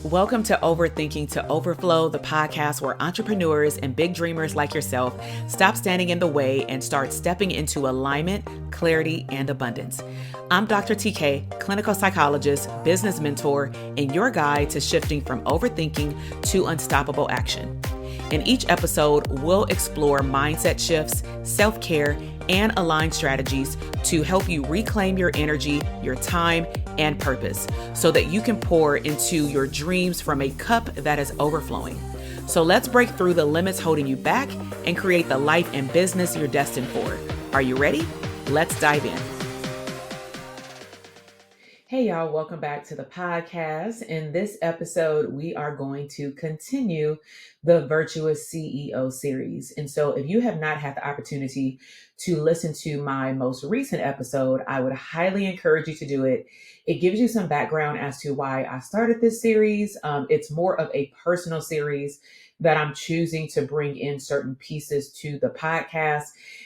Welcome to Overthinking to Overflow, the podcast where entrepreneurs and big dreamers like yourself stop standing in the way and start stepping into alignment, clarity, and abundance. I'm Dr. TK, clinical psychologist, business mentor, and your guide to shifting from overthinking to unstoppable action. In each episode, we'll explore mindset shifts, self-care, and aligned strategies to help you reclaim your energy, your time, and purpose so that you can pour into your dreams from a cup that is overflowing. So let's break through the limits holding you back and create the life and business you're destined for. Are you ready? Let's dive in. Hey y'all, welcome back to the podcast. In this episode, we are going to continue the Virtuous CEO series. And so if you have not had the opportunity to listen to my most recent episode, I would highly encourage you to do it. It gives you some background as to why I started this series. It's more of a personal series that I'm choosing to bring in certain pieces to the podcast.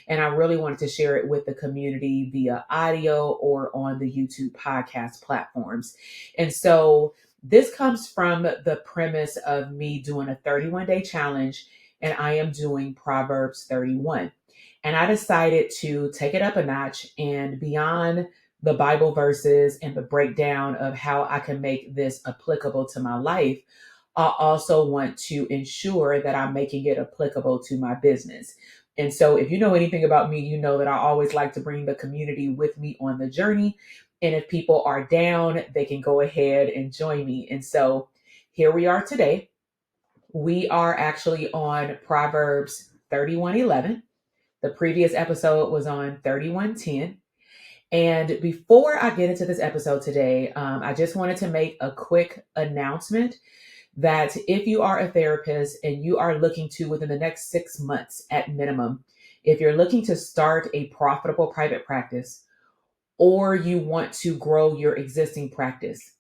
And I really wanted to share it with the community via audio or on the YouTube podcast platforms. And so this comes from the premise of me doing a 31-day challenge, and I am doing Proverbs 31. And I decided to take it up a notch and beyond the Bible verses and the breakdown of how I can make this applicable to my life. I also want to ensure that I'm making it applicable to my business. And so if you know anything about me, you know that I always like to bring the community with me on the journey. And if people are down, they can go ahead and join me. And so here we are today. We are actually on Proverbs 31:11. The previous episode was on 31:10. And before I get into this episode today, I just wanted to make a quick announcement that if you are a therapist and you are looking to, within the next 6 months at minimum, if you're looking to start a profitable private practice, or you want to grow your existing practice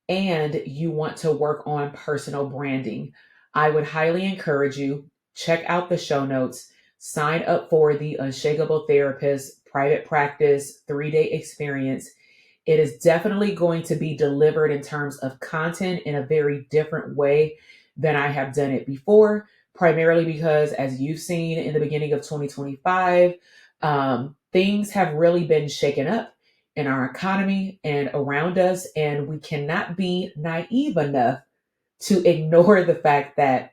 and you want to work on personal branding, I would highly encourage you, check out the show notes, sign up for the Unshakable Therapist private practice 3-day experience. It is definitely going to be delivered in terms of content in a very different way than I have done it before, primarily because, as you've seen in the beginning of 2025, things have really been shaken up in our economy and around us, and we cannot be naive enough to ignore the fact that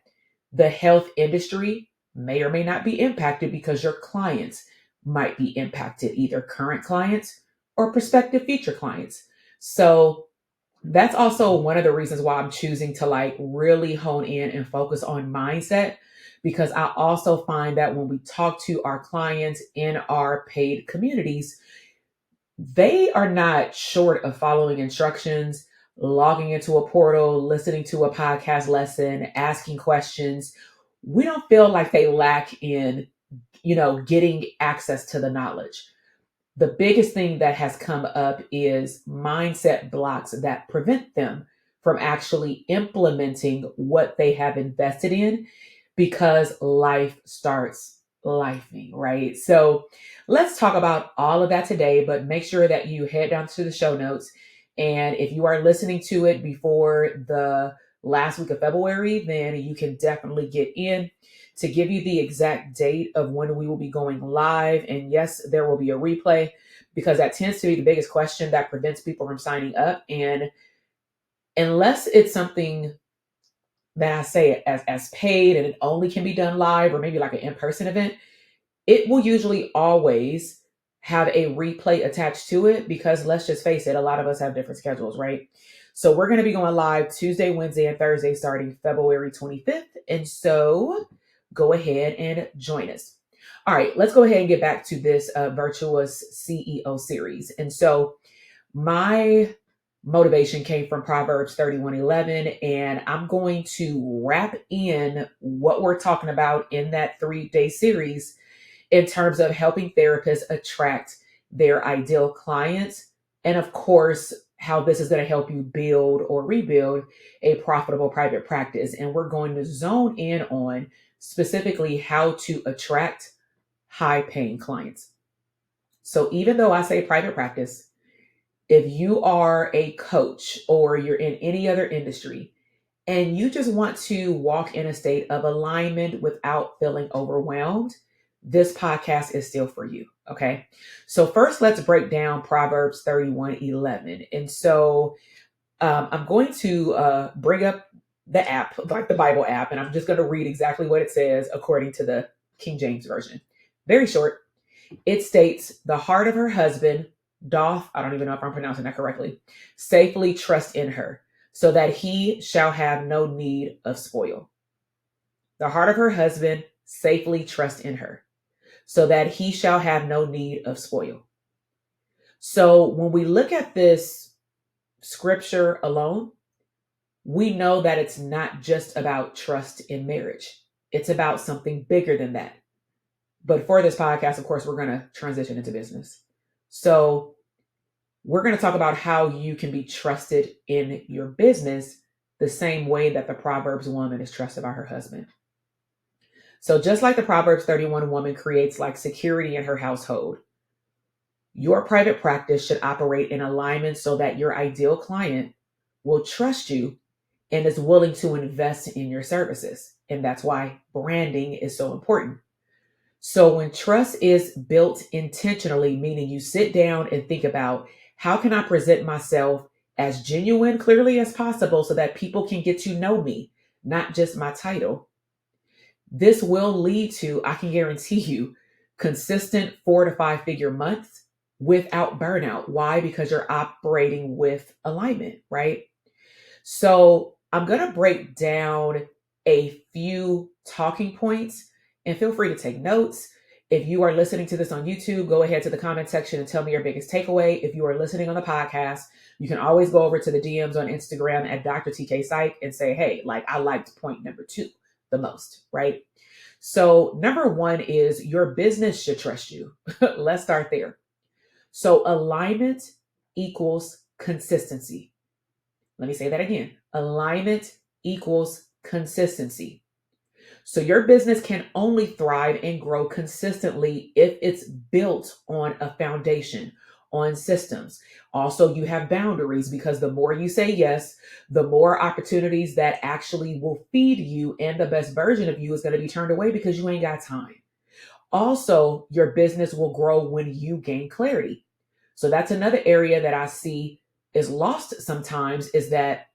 the health industry may or may not be impacted because your clients might be impacted, either current clients or prospective future clients. So that's also one of the reasons why I'm choosing to really hone in and focus on mindset, because I also find that when we talk to our clients in our paid communities, they are not short of following instructions, logging into a portal, listening to a podcast lesson, asking questions. We don't feel like they lack in, getting access to the knowledge. The biggest thing that has come up is mindset blocks that prevent them from actually implementing what they have invested in because life starts lifing, right? So let's talk about all of that today, but make sure that you head down to the show notes. And if you are listening to it before the last week of February, then you can definitely get in to give you the exact date of when we will be going live. And yes, there will be a replay, because that tends to be the biggest question that prevents people from signing up. And unless it's something that I say as paid and it only can be done live, or maybe like an in-person event, it will usually always have a replay attached to it, because let's just face it, a lot of us have different schedules, right? So we're going to be going live Tuesday, Wednesday, and Thursday starting February 25th. And so go ahead and join us. All right, let's go ahead and get back to this Virtuous CEO series. And so my motivation came from Proverbs 31:11, and I'm going to wrap in what we're talking about in that 3-day series in terms of helping therapists attract their ideal clients. And of course, how this is going to help you build or rebuild a profitable private practice. And we're going to zone in on specifically how to attract high paying clients. So even though I say private practice, if you are a coach or you're in any other industry and you just want to walk in a state of alignment without feeling overwhelmed, this podcast is still for you. Okay. So first, let's break down Proverbs 31:11. And so I'm going to bring up the app, like the Bible app, and I'm just going to read exactly what it says according to the King James Version. Very short. It states, the heart of her husband doth, I don't even know if I'm pronouncing that correctly, safely trust in her, so that he shall have no need of spoil. The heart of her husband safely trust in her, so that he shall have no need of spoil. So when we look at this scripture alone, we know that it's not just about trust in marriage. It's about something bigger than that. But for this podcast, of course, we're going to transition into business. So we're going to talk about how you can be trusted in your business the same way that the Proverbs woman is trusted by her husband. So just like the Proverbs 31 woman creates like security in her household, your private practice should operate in alignment so that your ideal client will trust you and is willing to invest in your services. And that's why branding is so important. So when trust is built intentionally, meaning you sit down and think about, how can I present myself as genuine, clearly as possible so that people can get to know me, not just my title. This will lead to, I can guarantee you, consistent 4 to 5 figure months without burnout. Why? Because you're operating with alignment, right? So I'm going to break down a few talking points and feel free to take notes. If you are listening to this on YouTube, go ahead to the comment section and tell me your biggest takeaway. If you are listening on the podcast, you can always go over to the DMs on Instagram at Dr. TK Psych and say, hey, like I liked point number 2 the most, right? So number 1 is your business should trust you. Let's start there. So alignment equals consistency. Let me say that again. Alignment equals consistency. So your business can only thrive and grow consistently if it's built on a foundation, on systems. Also, you have boundaries because the more you say yes, the more opportunities that actually will feed you and the best version of you is going to be turned away because you ain't got time. Also, your business will grow when you gain clarity. So that's another area that I see is lost sometimes, is that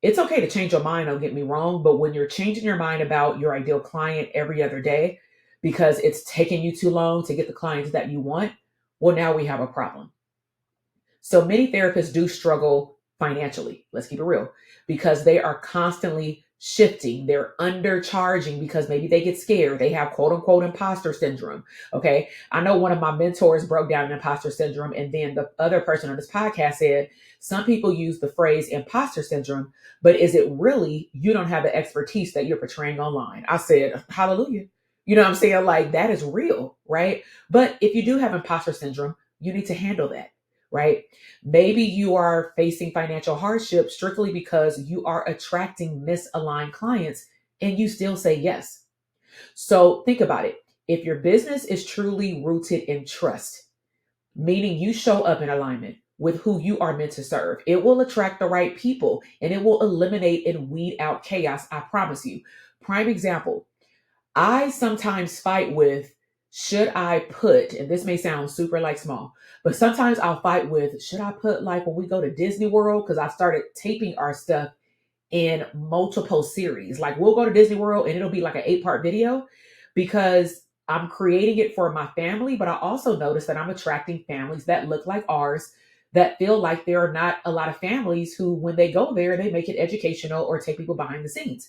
it's okay to change your mind, don't get me wrong, but when you're changing your mind about your ideal client every other day because it's taking you too long to get the clients that you want, well, now we have a problem. So many therapists do struggle financially, let's keep it real, because they are constantly shifting. They're undercharging because maybe they get scared. They have quote unquote imposter syndrome. Okay. I know one of my mentors broke down imposter syndrome, and then the other person on this podcast said, some people use the phrase imposter syndrome, but is it really you don't have the expertise that you're portraying online? I said, hallelujah. You know what I'm saying? Like that is real, right? But if you do have imposter syndrome, you need to handle that, right? Maybe you are facing financial hardship strictly because you are attracting misaligned clients and you still say yes. So think about it. If your business is truly rooted in trust, meaning you show up in alignment with who you are meant to serve, it will attract the right people and it will eliminate and weed out chaos. I promise you. Prime example, I sometimes fight with, should I put, and this may sound super like small, but sometimes I'll fight with, should I put like when we go to Disney World? Because I started taping our stuff in multiple series. Like we'll go to Disney World and it'll be like an 8-part video because I'm creating it for my family. But I also notice that I'm attracting families that look like ours, that feel like there are not a lot of families who, when they go there, they make it educational or take people behind the scenes.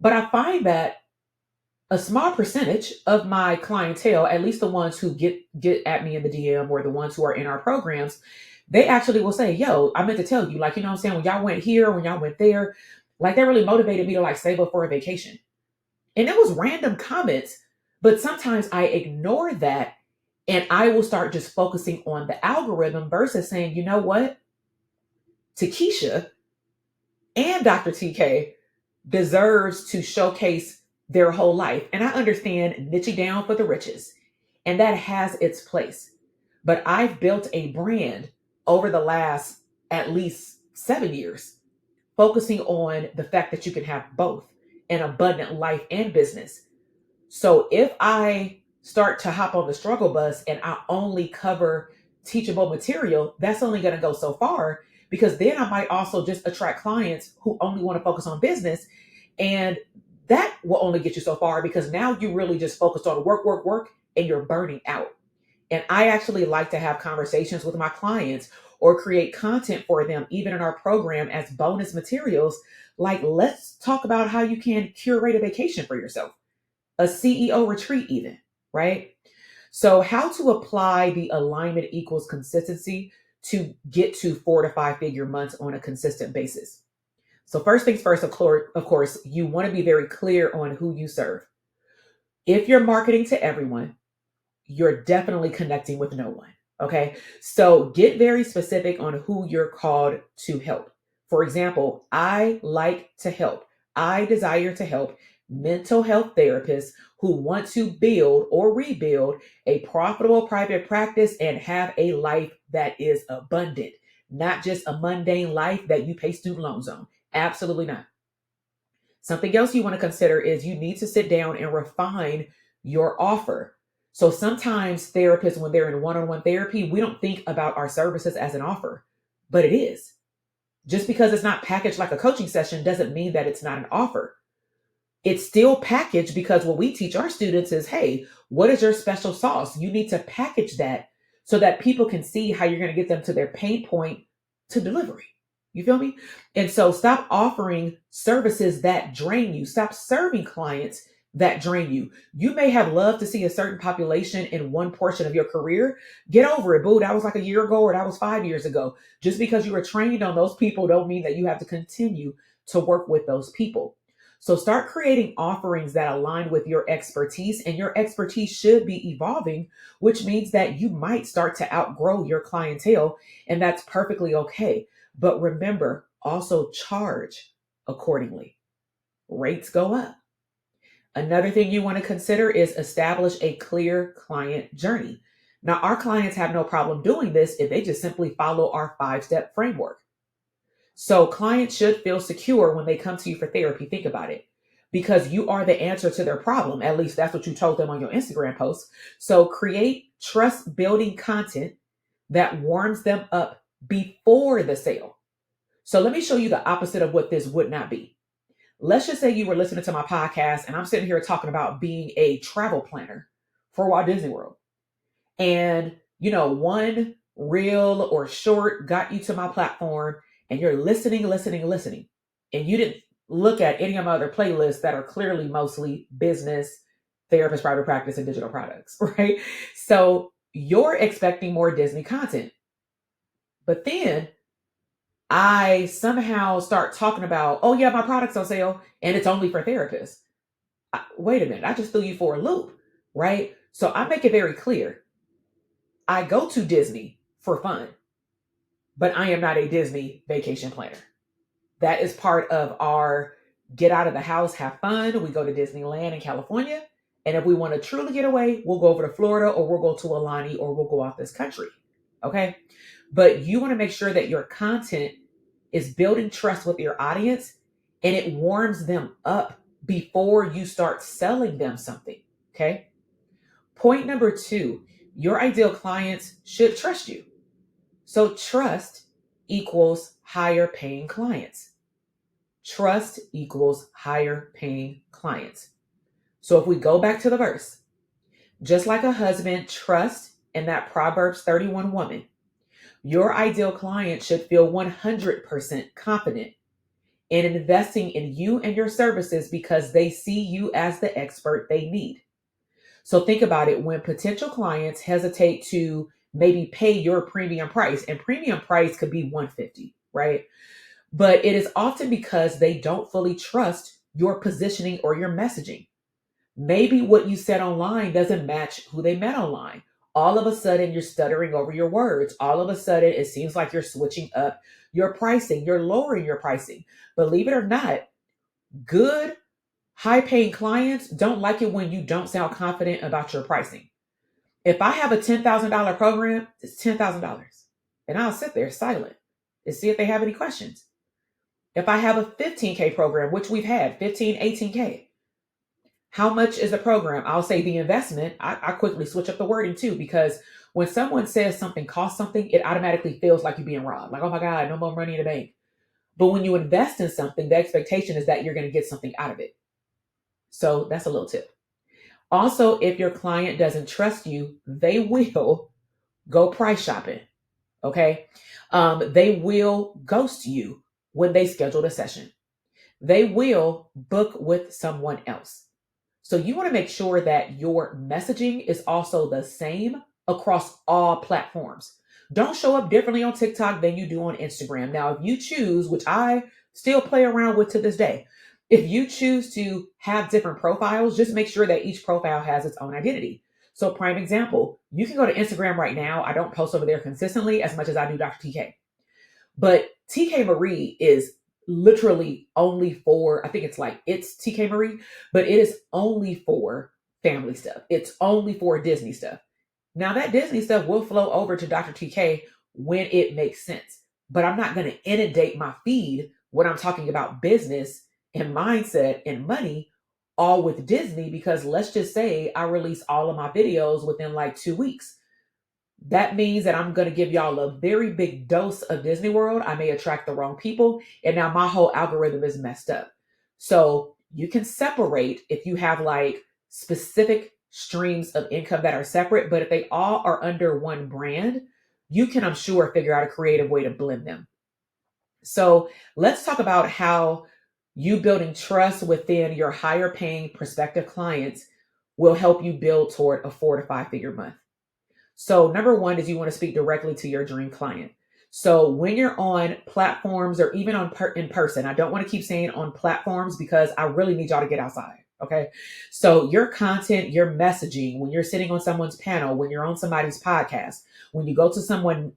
But I find that a small percentage of my clientele, at least the ones who get at me in the DM or the ones who are in our programs, they actually will say, yo, I meant to tell you, like, you know what I'm saying? When y'all went here, when y'all went there, like that really motivated me to like save up for a vacation. And it was random comments, but sometimes I ignore that and I will start just focusing on the algorithm versus saying, you know what? Takesha and Dr. TK deserves to showcase their whole life. And I understand niching down for the riches, and that has its place. But I've built a brand over the last at least 7 years focusing on the fact that you can have both an abundant life and business. So if I start to hop on the struggle bus and I only cover teachable material, that's only going to go so far, because then I might also just attract clients who only want to focus on business. And that will only get you so far, because now you really just focused on work, work, work, and you're burning out. And I actually like to have conversations with my clients or create content for them, even in our program, as bonus materials. Like, let's talk about how you can curate a vacation for yourself, a CEO retreat, even, right? So, how to apply the alignment equals consistency to get to 4 to 5 figure months on a consistent basis. So, first things first, of course, you want to be very clear on who you serve. If you're marketing to everyone, you're definitely connecting with no one. Okay. So get very specific on who you're called to help. For example, I like to help. I desire to help mental health therapists who want to build or rebuild a profitable private practice and have a life that is abundant, not just a mundane life that you pay student loans on. Absolutely not. Something else you want to consider is you need to sit down and refine your offer. So sometimes therapists, when they're in one on one therapy, we don't think about our services as an offer, but it is. Just because it's not packaged like a coaching session doesn't mean that it's not an offer. It's still packaged, because what we teach our students is, hey, what is your special sauce? You need to package that so that people can see how you're going to get them to their pain point to delivery. You feel me? And so stop offering services that drain you. Stop serving clients that drain you. You may have loved to see a certain population in one portion of your career. Get over it, boo. That was like a year ago, or that was 5 years ago. Just because you were trained on those people don't mean that you have to continue to work with those people. So start creating offerings that align with your expertise, and your expertise should be evolving, which means that you might start to outgrow your clientele, and that's perfectly okay. But remember, also charge accordingly. Rates go up. Another thing you want to consider is establish a clear client journey. Now, our clients have no problem doing this if they just simply follow our 5 step framework. So clients should feel secure when they come to you for therapy. Think about it. Because you are the answer to their problem. At least that's what you told them on your Instagram post. So create trust building content that warms them up before the sale. So let me show you the opposite of what this would not be. Let's just say you were listening to my podcast and I'm sitting here talking about being a travel planner for Walt Disney World. And, one reel or short got you to my platform, and you're listening, listening, listening. And you didn't look at any of my other playlists that are clearly mostly business, therapist, private practice, and digital products, right? So you're expecting more Disney content. But then I somehow start talking about, oh yeah, my product's on sale and it's only for therapists. Wait a minute, I just threw you for a loop, right? So I make it very clear. I go to Disney for fun, but I am not a Disney vacation planner. That is part of our get out of the house, have fun. We go to Disneyland in California. And if we want to truly get away, we'll go over to Florida, or we'll go to Alani, or we'll go out this country. Okay. But you want to make sure that your content is building trust with your audience, and it warms them up before you start selling them something. Okay. Point number 2, your ideal clients should trust you. So trust equals higher paying clients. Trust equals higher paying clients. So if we go back to the verse, just like a husband trusts in that Proverbs 31 woman, your ideal client should feel 100% confident in investing in you and your services, because they see you as the expert they need. So think about it. When potential clients hesitate to maybe pay your premium price, and premium price could be $150, right? But it is often because they don't fully trust your positioning or your messaging. Maybe what you said online doesn't match who they met online. All of a sudden, you're stuttering over your words. All of a sudden, it seems like you're switching up your pricing. You're lowering your pricing. Believe it or not, good, high paying clients don't like it when you don't sound confident about your pricing. If I have a $10,000 program, it's $10,000. And I'll sit there silent and see if they have any questions. If I have a 15K program, which we've had 15, 18K, how much is the program? I'll say the investment. I quickly switch up the wording too, because when someone says something costs something, it automatically feels like you're being robbed. Like, oh my God, no more money in the bank. But when you invest in something, the expectation is that you're going to get something out of it. So that's a little tip. Also, if your client doesn't trust you, they will go price shopping. Okay. They will ghost you when they schedule a session. They will book with someone else. So you want to make sure that your messaging is also the same across all platforms. Don't show up differently on TikTok than you do on Instagram. Now, if you choose, which I still play around with to this day, if you choose to have different profiles, just make sure that each profile has its own identity. So, prime example, you can go to Instagram right now. I don't post over there consistently as much as I do Dr. TK. But TK Marie is literally only for, I think it's TK Marie, but it is only for family stuff. It's only for Disney stuff. Now, that Disney stuff will flow over to Dr. TK when it makes sense, but I'm not going to inundate my feed when I'm talking about business and mindset and money all with Disney, because let's just say I release all of my videos within like 2 weeks. That means that I'm going to give y'all a very big dose of Disney World. I may attract the wrong people. And now my whole algorithm is messed up. So you can separate if you have like specific streams of income that are separate, but if they all are under one brand, you can, I'm sure, figure out a creative way to blend them. So let's talk about how you building trust within your higher paying prospective clients will help you build toward a 4 to 5 figure month. So number one is you want to speak directly to your dream client. So when you're on platforms or even in person, I don't want to keep saying on platforms because I really need y'all to get outside. Okay. So your content, your messaging, when you're sitting on someone's panel, when you're on somebody's podcast, when you go to someone's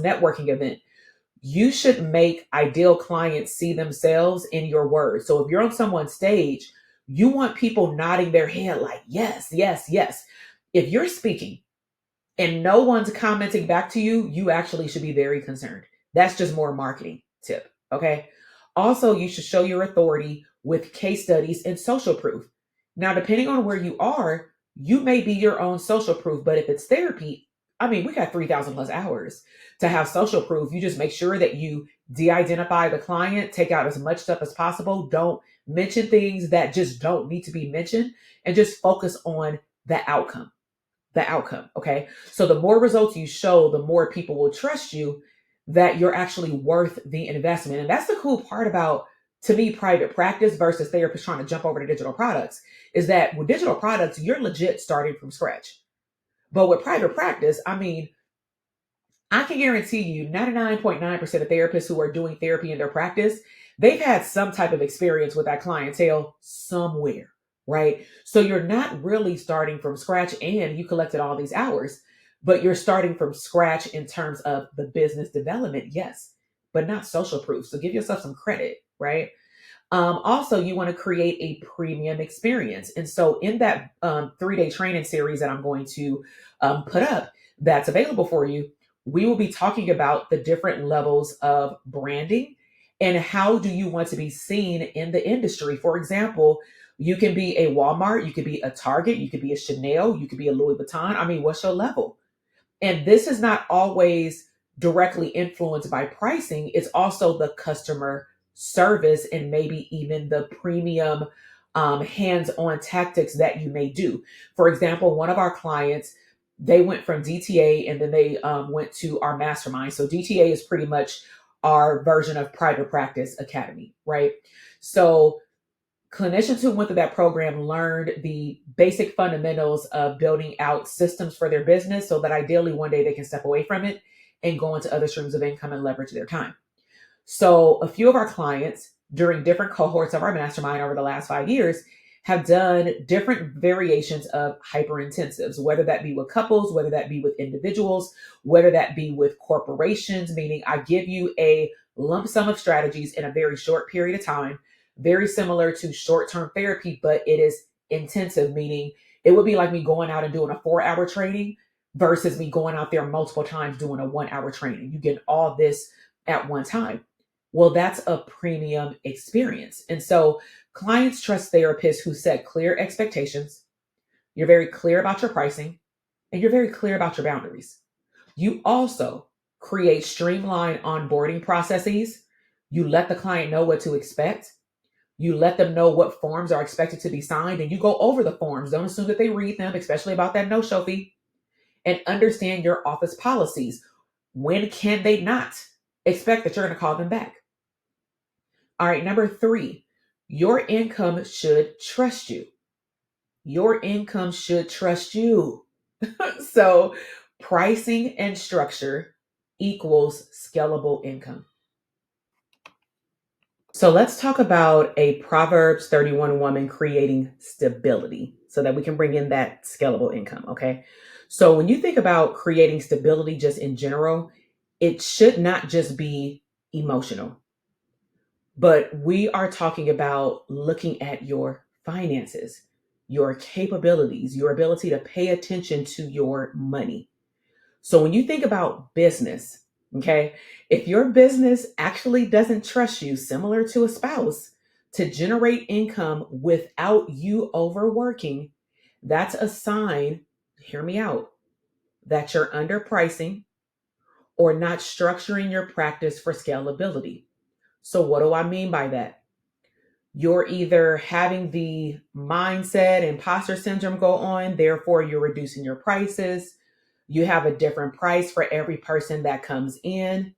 networking event, you should make ideal clients see themselves in your words. So if you're on someone's stage, you want people nodding their head like, yes, yes, yes. If you're speaking and no one's commenting back to you, you actually should be very concerned. That's just more marketing tip. Okay. Also, you should show your authority with case studies and social proof. Now, depending on where you are, you may be your own social proof, but if it's therapy, I mean, we got 3,000 plus hours to have social proof. You just make sure that you de-identify the client, take out as much stuff as possible. Don't mention things that just don't need to be mentioned, and just focus on the outcome. Okay. So the more results you show, the more people will trust you that you're actually worth the investment. And that's the cool part about, to me, private practice versus therapists trying to jump over to digital products, is that with digital products, you're legit starting from scratch. But with private practice, I mean, I can guarantee you 99.9% of therapists who are doing therapy in their practice, they've had some type of experience with that clientele somewhere, right? So you're not really starting from scratch, and you collected all these hours, but you're starting from scratch in terms of the business development, yes, but not social proof. So give yourself some credit, right? Also, you want to create a premium experience. And so in that 3-day training series that I'm going to put up that's available for you, we will be talking about the different levels of branding and how do you want to be seen in the industry. For example, you can be a Walmart, you could be a Target, you could be a Chanel, you could be a Louis Vuitton. I mean, what's your level? And this is not always directly influenced by pricing. It's also the customer service and maybe even the premium hands-on tactics that you may do. For example, one of our clients, they went from DTA and then they went to our mastermind. So DTA is pretty much our version of Private Practice Academy, right? So clinicians who went through that program learned the basic fundamentals of building out systems for their business so that ideally one day they can step away from it and go into other streams of income and leverage their time. So a few of our clients during different cohorts of our mastermind over the last 5 years have done different variations of hyper intensives, whether that be with couples, whether that be with individuals, whether that be with corporations, meaning I give you a lump sum of strategies in a very short period of time, very similar to short-term therapy, but it is intensive, meaning it would be like me going out and doing a 4-hour training versus me going out there multiple times doing a 1-hour training. You get all this at one time. Well, that's a premium experience. And so clients trust therapists who set clear expectations. You're very clear about your pricing and you're very clear about your boundaries. You also create streamlined onboarding processes. You let the client know what to expect. You let them know what forms are expected to be signed, and you go over the forms. Don't assume that they read them, especially about that no-show fee, and understand your office policies. When can they not expect that you're going to call them back? All right, number 3, your income should trust you. Your income should trust you. So, pricing and structure equals scalable income. So, let's talk about a Proverbs 31 woman creating stability so that we can bring in that scalable income. Okay. So, when you think about creating stability just in general, it should not just be emotional, but we are talking about looking at your finances, your capabilities, your ability to pay attention to your money. So when you think about business, okay, if your business actually doesn't trust you, similar to a spouse, to generate income without you overworking, that's a sign, hear me out, that you're underpricing or not structuring your practice for scalability. So, what do I mean by that? You're either having the mindset imposter syndrome go on, therefore, you're reducing your prices. You have a different price for every person that comes in.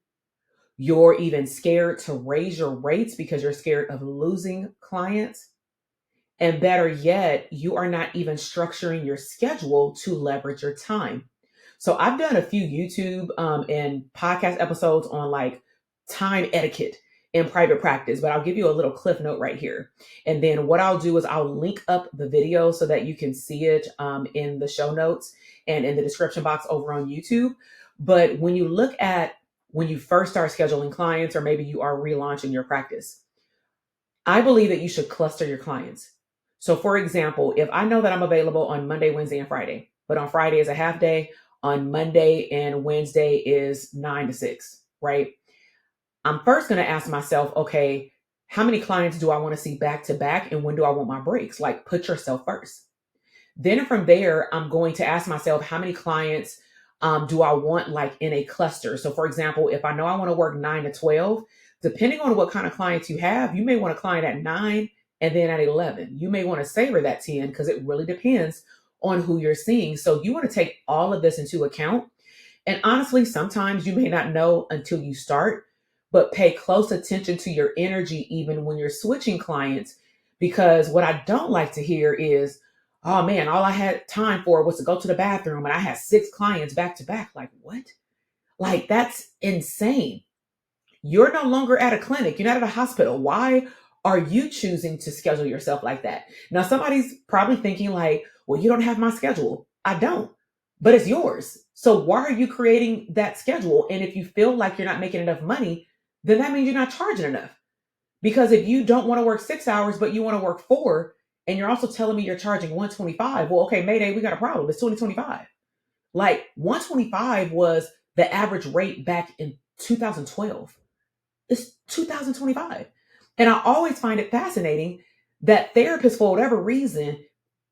You're even scared to raise your rates because you're scared of losing clients. And better yet, you are not even structuring your schedule to leverage your time. So I've done a few YouTube and podcast episodes on like time etiquette in private practice, but I'll give you a little cliff note right here. And then what I'll do is I'll link up the video so that you can see it in the show notes and in the description box over on YouTube. But when you look at when you first start scheduling clients, or maybe you are relaunching your practice, I believe that you should cluster your clients. So, for example, if I know that I'm available on Monday, Wednesday, and Friday, but on Friday is a half day, on Monday and Wednesday is 9 to 6, right? I'm first going to ask myself, okay, how many clients do I want to see back to back? And when do I want my breaks? Like, put yourself first. Then from there, I'm going to ask myself, how many clients do I want like in a cluster? So, for example, if I know I want to work 9 to 12, depending on what kind of clients you have, you may want a client at 9 and then at 11. You may want to savor that 10 because it really depends on who you're seeing. So, you want to take all of this into account. And honestly, sometimes you may not know until you start, but pay close attention to your energy even when you're switching clients. Because what I don't like to hear is, oh man, all I had time for was to go to the bathroom and I had 6 clients back to back. Like, what? Like, that's insane. You're no longer at a clinic, you're not at a hospital. Why are you choosing to schedule yourself like that? Now, somebody's probably thinking, like, well, you don't have my schedule. I don't, but it's yours. So, why are you creating that schedule? And if you feel like you're not making enough money, then that means you're not charging enough. Because if you don't want to work 6 hours, but you want to work 4, and you're also telling me you're charging 125, well, okay, Mayday, we got a problem. It's 2025. Like 125 was the average rate back in 2012. It's 2025. And I always find it fascinating that therapists, for whatever reason,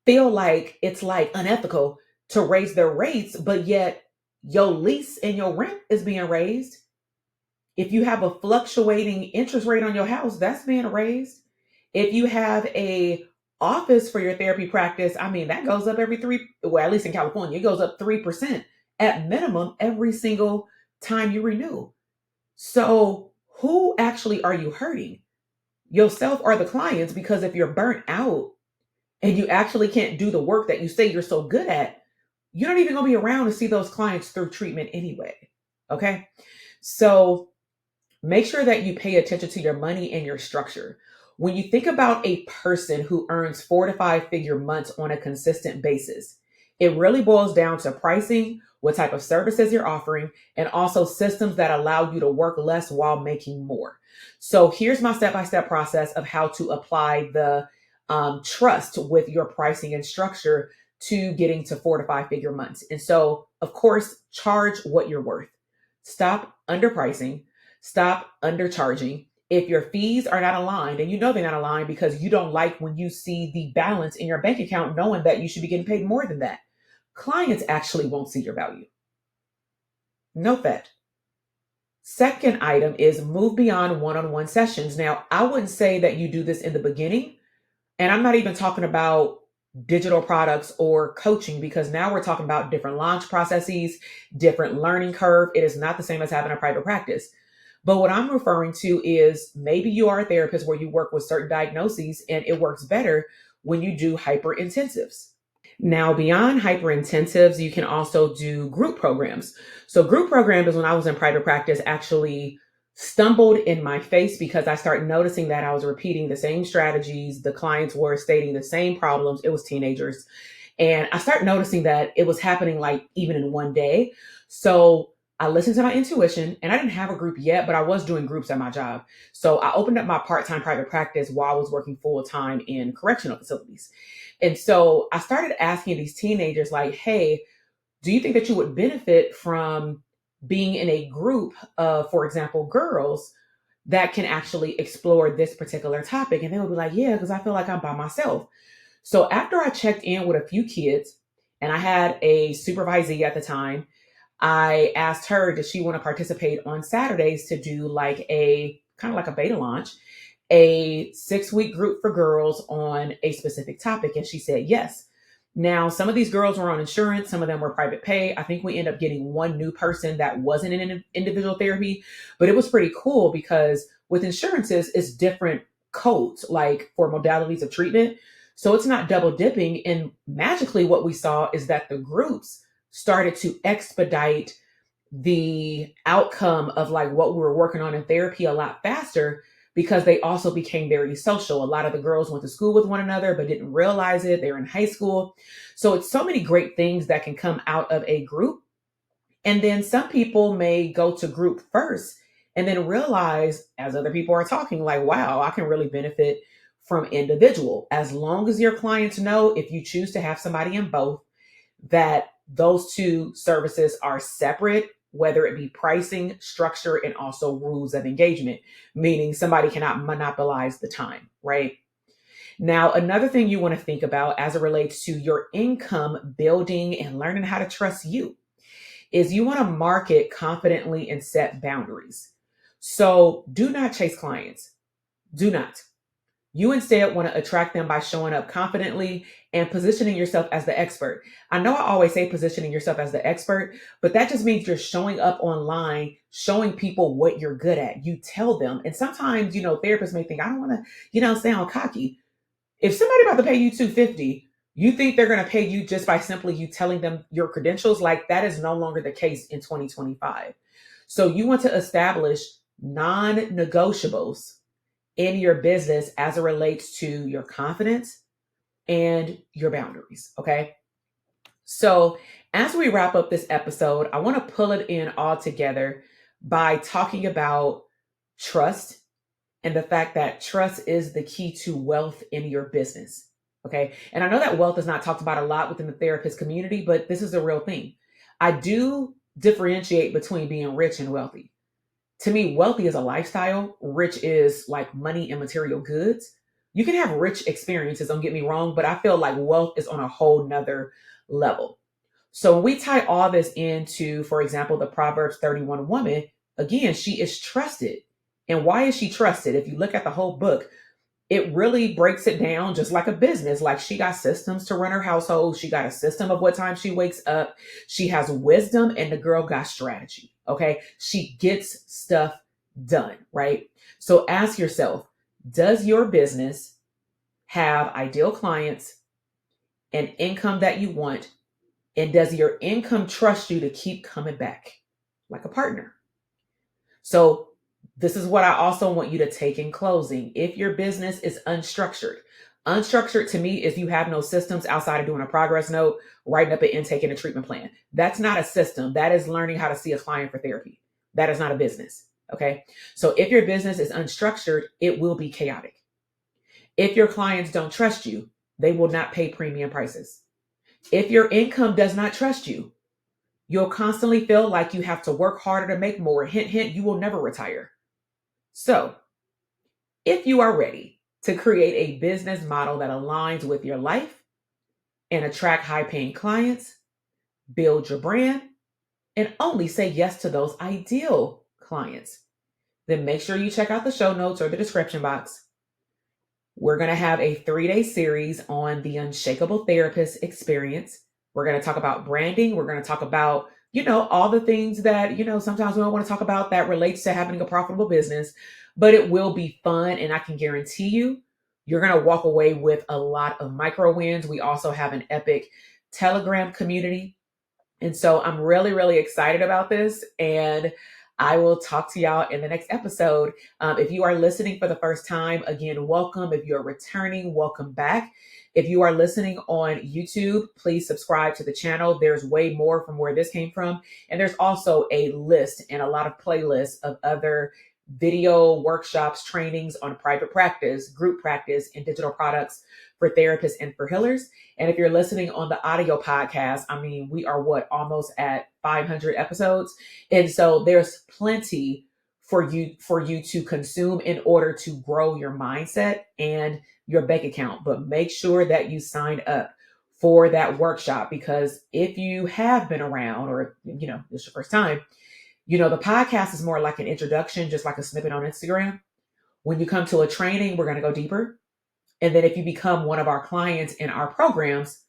feel like it's like unethical to raise their rates, but yet your lease and your rent is being raised. If you have a fluctuating interest rate on your house, that's being raised. If you have a office for your therapy practice, I mean, that goes up every three, well, at least in California, it goes up 3% at minimum every single time you renew. So, who actually are you hurting? Yourself or the clients? Because if you're burnt out and you actually can't do the work that you say you're so good at, you're not even going to be around to see those clients through treatment anyway. Okay. So, make sure that you pay attention to your money and your structure. When you think about a person who earns 4 to 5 figure months on a consistent basis, it really boils down to pricing, what type of services you're offering, and also systems that allow you to work less while making more. So here's my step-by-step process of how to apply the trust with your pricing and structure to getting to 4 to 5 figure months. And so, of course, charge what you're worth. Stop underpricing. Stop undercharging If your fees are not aligned, and you know they're not aligned because you don't like when you see the balance in your bank account, knowing that you should be getting paid more than that, clients actually won't see your value. Note that. Second item is move beyond one-on-one sessions. Now, I wouldn't say that you do this in the beginning, and I'm not even talking about digital products or coaching, because now we're talking about different launch processes, different learning curve. It is not the same as having a private practice. But what I'm referring to is maybe you are a therapist where you work with certain diagnoses and it works better when you do hyper intensives. Now, beyond hyper intensives, you can also do group programs. So, group programs, when I was in private practice, actually stumbled in my face because I started noticing that I was repeating the same strategies. The clients were stating the same problems. It was teenagers. And I started noticing that it was happening like even in one day. So, I listened to my intuition, and I didn't have a group yet, but I was doing groups at my job. So, I opened up my part time private practice while I was working full time in correctional facilities. And so I started asking these teenagers, like, hey, do you think that you would benefit from being in a group of, for example, girls that can actually explore this particular topic? And they would be like, yeah, because I feel like I'm by myself. So after I checked in with a few kids, and I had a supervisee at the time, I asked her, does she want to participate on Saturdays to do like a kind of like a beta launch, a 6-week group for girls on a specific topic? And she said yes. Now, some of these girls were on insurance, some of them were private pay. I think we ended up getting one new person that wasn't in individual therapy, but it was pretty cool because with insurances, it's different codes, like for modalities of treatment. So it's not double dipping. And magically, what we saw is that the groups started to expedite the outcome of like what we were working on in therapy a lot faster, because they also became very social. A lot of the girls went to school with one another but didn't realize it. They were in high school. So it's so many great things that can come out of a group. And then some people may go to group first and then realize, as other people are talking, like, wow, I can really benefit from individual. As long as your clients know, if you choose to have somebody in both, that those two services are separate, whether it be pricing, structure, and also rules of engagement, meaning somebody cannot monopolize the time, right? Now, another thing you want to think about as it relates to your income building and learning how to trust you is you want to market confidently and set boundaries. So do not chase clients. Do not. You instead want to attract them by showing up confidently and positioning yourself as the expert. I know I always say positioning yourself as the expert, but that just means you're showing up online, showing people what you're good at. You tell them. And sometimes, therapists may think, I don't want to, sound cocky. If somebody about to pay you 250, you think they're going to pay you just by simply you telling them your credentials? Like, that is no longer the case in 2025. So you want to establish non-negotiables in your business as it relates to your confidence and your boundaries. Okay. So as we wrap up this episode, I want to pull it in all together by talking about trust and the fact that trust is the key to wealth in your business. Okay. And I know that wealth is not talked about a lot within the therapist community, but this is a real thing. I do differentiate between being rich and wealthy. To me, wealthy is a lifestyle. Rich is like money and material goods. You can have rich experiences, don't get me wrong, but I feel like wealth is on a whole nother level. So when we tie all this into, for example, the Proverbs 31 woman, again, she is trusted. And why is she trusted? If you look at the whole book, it really breaks it down just like a business. Like, she got systems to run her household. She got a system of what time she wakes up. She has wisdom, and the girl got strategy. Okay. She gets stuff done, right? So ask yourself, does your business have ideal clients and income that you want? And does your income trust you to keep coming back like a partner? So this is what I also want you to take in closing. If your business is unstructured to me is you have no systems outside of doing a progress note, writing up an intake and a treatment plan. That's not a system. That is learning how to see a client for therapy. That is not a business. Okay. So if your business is unstructured, it will be chaotic. If your clients don't trust you, they will not pay premium prices. If your income does not trust you, you'll constantly feel like you have to work harder to make more. Hint, hint, you will never retire. So if you are ready to create a business model that aligns with your life and attract high-paying clients, build your brand, and only say yes to those ideal clients, then make sure you check out the show notes or the description box. We're going to have a 3-day series on the Unshakable Therapist experience. We're going to talk about branding. We're going to talk about, all the things that, sometimes we don't want to talk about that relates to having a profitable business, but it will be fun. And I can guarantee you're going to walk away with a lot of micro wins. We also have an epic Telegram community. And so I'm really, really excited about this. And I will talk to y'all in the next episode. If you are listening for the first time, again, welcome. If you're returning, welcome back. If you are listening on YouTube, please subscribe to the channel. There's way more from where this came from. And there's also a list and a lot of playlists of other video workshops, trainings on private practice, group practice, and digital products for therapists and for healers. And if you're listening on the audio podcast, we are almost at 500 episodes. And so there's plenty for you to consume in order to grow your mindset and your bank account. But make sure that you sign up for that workshop, because if you have been around, or, this is your first time, the podcast is more like an introduction, just like a snippet on Instagram. When you come to a training, we're going to go deeper. And then if you become one of our clients in our programs,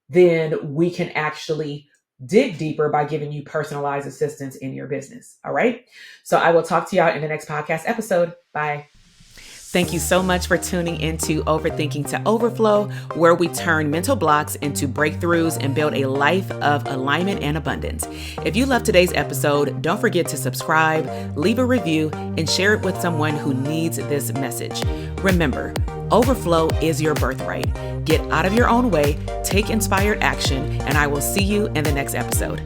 then we can actually dig deeper by giving you personalized assistance in your business. All right. So I will talk to y'all in the next podcast episode. Bye. Thank you so much for tuning into Overthinking to Overflow, where we turn mental blocks into breakthroughs and build a life of alignment and abundance. If you loved today's episode, don't forget to subscribe, leave a review, and share it with someone who needs this message. Remember, overflow is your birthright. Get out of your own way, take inspired action, and I will see you in the next episode.